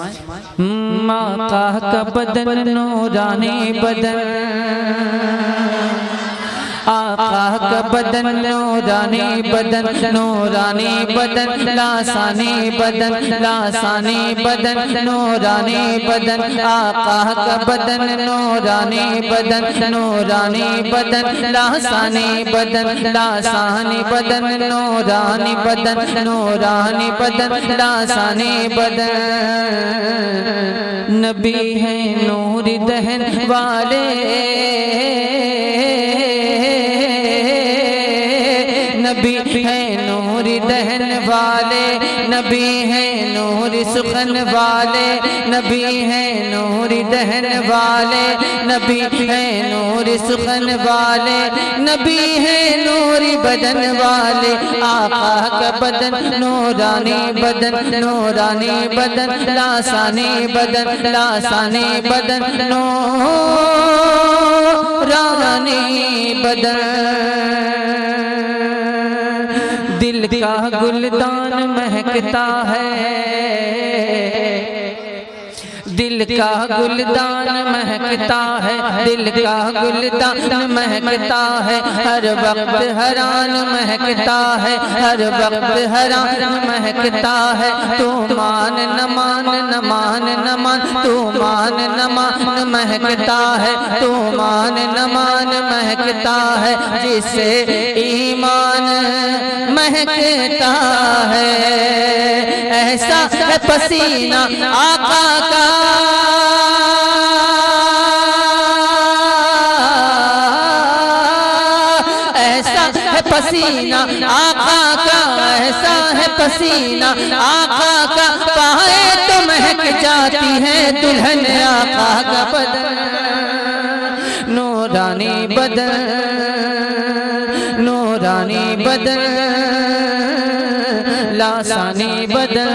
आका का बदन नूरानी बदन, आका का बदन नूरानी बदन, नूरानी बदन लासानी बदन, लासानी बदन नूरानी बदन, आका का बदन नूरानी बदन, नूरानी बदन लासानी बदन, लासानी बदन नूरानी बदन, नूरानी बदन लासानी बदन। नबी है नूर दहन वाले, नबी है नूर दहन वाले, नबी है नूर सुखन वाले, नबी है नूर दहन वाले, नबी है नूर सुखन वाले, नबी है नूर बदन वाले। आका का बदन नूरानी बदन, नूरानी बदन लासानी बदन, लासानी बदन नूरानी बदन। दिल का गुलदान महकता है, दिल का गुलदान महकता है, दिल का गुलदान महकता है, हर वक्त हरान महकता है, हर वक्त हरान महकता है। तू मान न मान न मान न मान, तू मान न मान महकता है, तू मान न मान महकता है, जिससे ईमान महकता है। ऐसा है पसीना आका का, ऐसा है पसीना आका का, ऐसा है पसीना आका का, पाए तो महक जाती है दुल्हन आका का बदन, नूरानी बदन, नूरानी बदन लासानी बदन।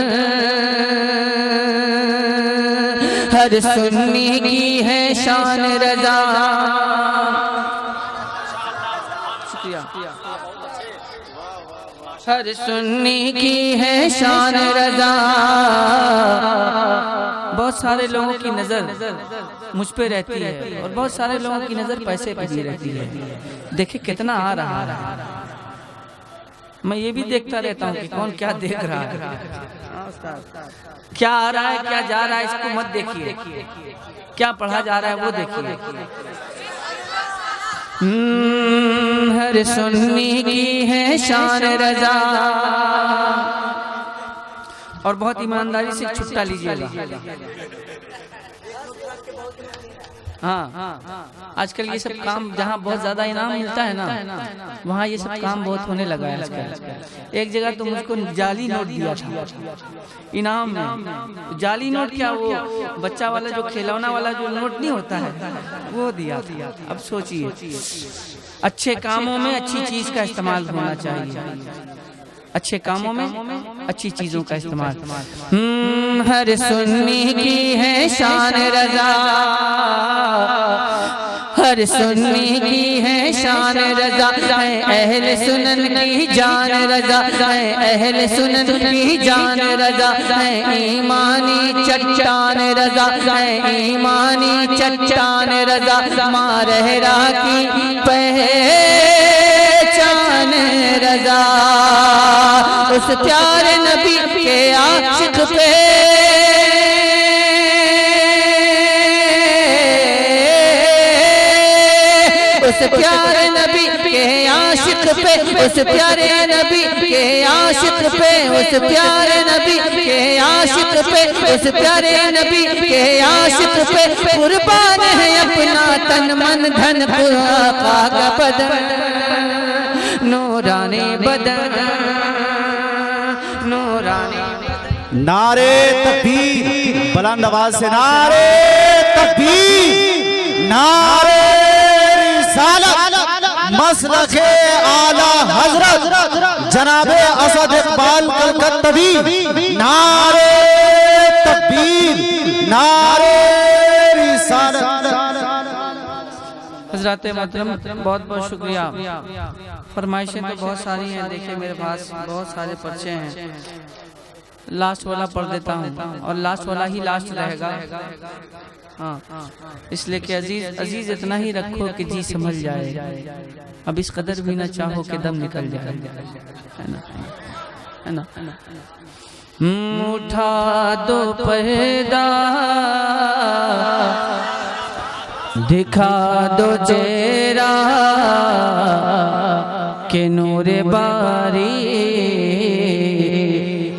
हर सुन्नी की है शान रजा, शुक्रिया। हर सुन्नी की है शान रजा। बहुत सारे लोगों की नज़र मुझ पे रहती है और बहुत सारे लोगों की नज़र पैसे पे भी रहती है। देखिए कितना आ रहा है, मैं ये भी देखता रहता हूँ कि कौन क्या देख रहा है, क्या आ रहा है क्या जा रहा है, इसको मत देखिए, क्या पढ़ा जा रहा है वो देखिए। हर सुन्नी की है शान रजा। और बहुत ईमानदारी से छुट्टा लीजिएगा। हाँ, आजकल ये सब काम जहाँ बहुत ज्यादा इनाम मिलता है ना, वहाँ ये सब काम बहुत होने लगा है आजकल। एक जगह तो मुझको जाली नोट दिया था इनाम में। जाली नोट क्या, वो बच्चा वाला जो खिलौना वाला जो नोट नहीं होता है वो दिया था। अब सोचिए, अच्छे कामों में अच्छी चीज का इस्तेमाल होना चाहिए, अच्छे कामों में अच्छी चीजों का इस्तेमाल। हर सुन्नी की है शान रजा, हर सुन्नी की है शान रजा, है अहल सुनन की जान रजा, है अहल सुनन की जान रजा, है ईमानी चट्टान रजा, है ईमानी चट्टान रजा, मारहरा की पहचान रजा। उस प्यारे नबी के आशिक पे उस प्यारे नबी के आशिक पे, उस प्यारे नबी के आशिक पे, उस प्यारे नबी के आशिक पे, उस प्यारे नबी के आशिक पे कुर्बान है अपना तन मन धन आका का बदन, नूरानी बदन, नूरानी। नारे तकबीर, बुलंद आवाज से नारे तकबीर, नारे मसलखे आला हजरत जनाबे असद इकबाल कलकत्तवी, नारे तकबीर, नारे रिसालत। हजरत मोहतरम बहुत बहुत शुक्रिया। फरमाइशें तो बहुत सारी हैं, देखिए मेरे पास बहुत सारे पर्चे हैं। लास्ट वाला पढ़ देता हूँ और लास्ट वाला ही लास्ट रहेगा। हाँ, इसलिए कि अजीज अजीज इतना ही रखो कि जी समझ जाए, अब इस कदर भी ना चाहो कि दम निकल जाए, है ना, है ना। उठा दो पर्दा, दिखा दो चेहरा के नूरे बारी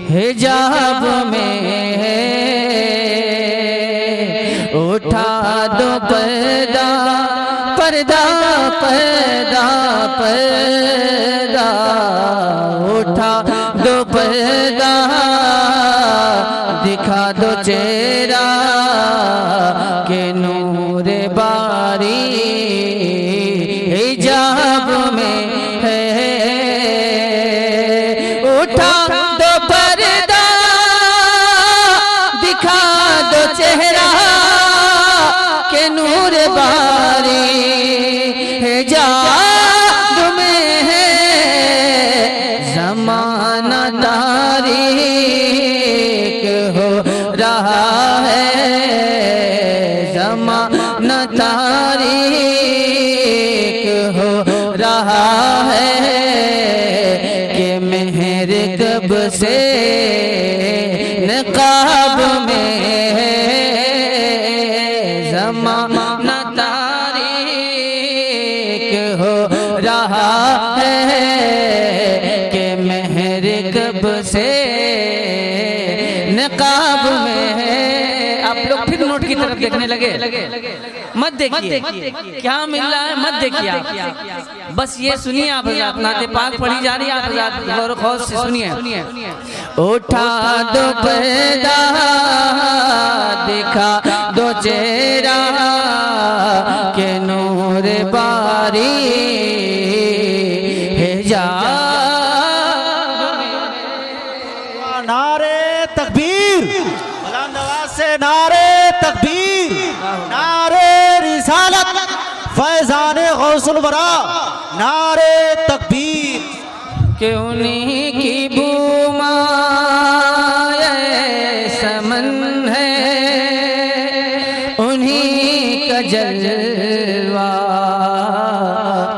हिजाब में है। उठा दो पर्दा, पर्दा पर्दा पर्दा, उठा दो पर्दा, दिखा दो चेहरा के नूरे बारी हिजाब में है। उठा दो पर्दा, दिखा दो चेहरा के नूर बारी हिजाब में है। ज़माना तारीक हो रहा है, ज़माना तारीक हो रहा है कि मेहर कब से नकाब में है। ज़माना तारीक हो रहा है कि मेहर कब से नकाब में है। आप लोग फिर नोट की तरफ देखने लगे, मत देखिए क्या मिल रहा है, मत देखिए आप, बस ये सुनिए आप हज़रात, नाते पाक पढ़ी जा रही है, आप हज़रात गौर खौफ से सुनिए। उठा दो पर्दा, दिखा दो चेहरा के नूर बारी हिजाब। नारे तकबीर, बुलंद आवाज से नारे तकबीर, नारे रिसालत, फैज़ाने गौसुल वरा, नारे तकबीर। कि उन्हीं की बूमाए समन है, उन्हीं का जलवा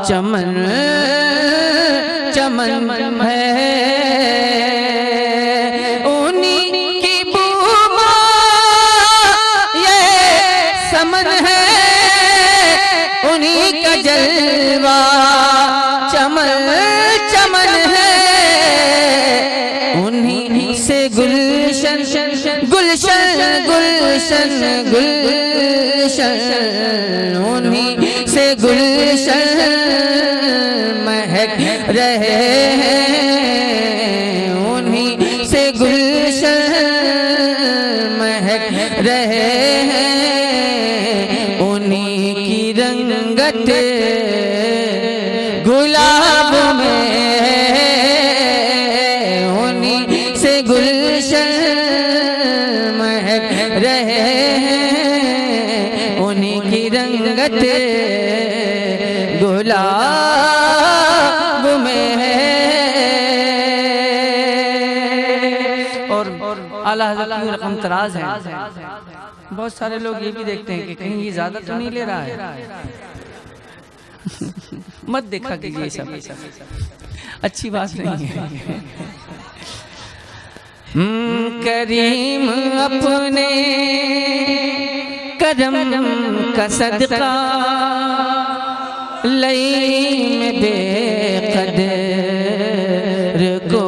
चमन चमन है। उन्हीं की बूमाए समन है, उन्हीं का जलवा चमन चमन है। उन्हीं से गुलशन गुलशन गुलशन गुलशन, उन्हीं से गुलशन महक रहे हैं, उन्हीं से गुलशन महक रहे हैं। उन्हीं की रंगत गुलाब में है, उन्हीं से गुलशन महक रहे हैं। उन्हीं की रंगत गुलाब में है। और आला हज़रत की रकम तराज है। बहुत सारे लोग ये भी देखते हैं कि कहीं ये ज्यादा तो नहीं ले रहा है। मत देखा कीजिए, सब अच्छी बात नहीं है। करीम अपने करम का सदका लई में बेकदर को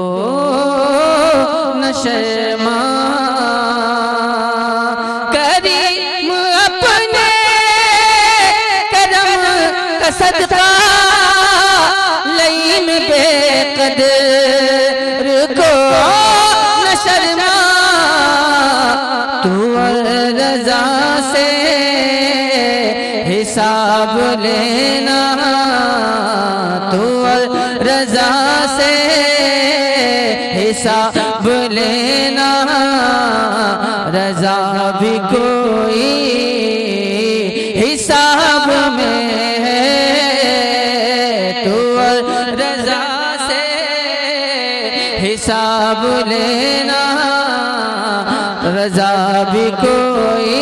न शर्मा। करीम अपने करम का सदका लई में बेकदर को न शर्मा। तू रज़ा से हिसाब लेना, तू रज़ा से हिसाब लेना। रज़ा भी कोई हिसाब में है, तू रज़ा से हिसाब लेना। अज़ाब कोई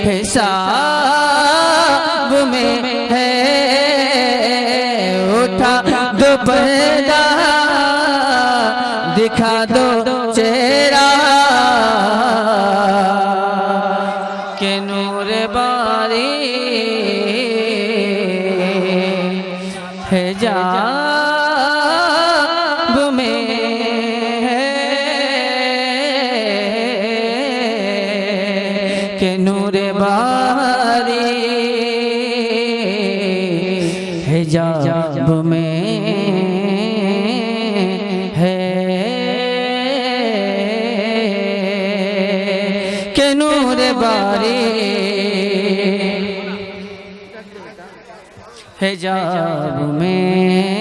हिसाब में है। उठा दो पर्दा दिखा दो चेहरा के नूर बारी हिजाब में है के नूर बारी हिजाब में है के नूर बारी हिजाब में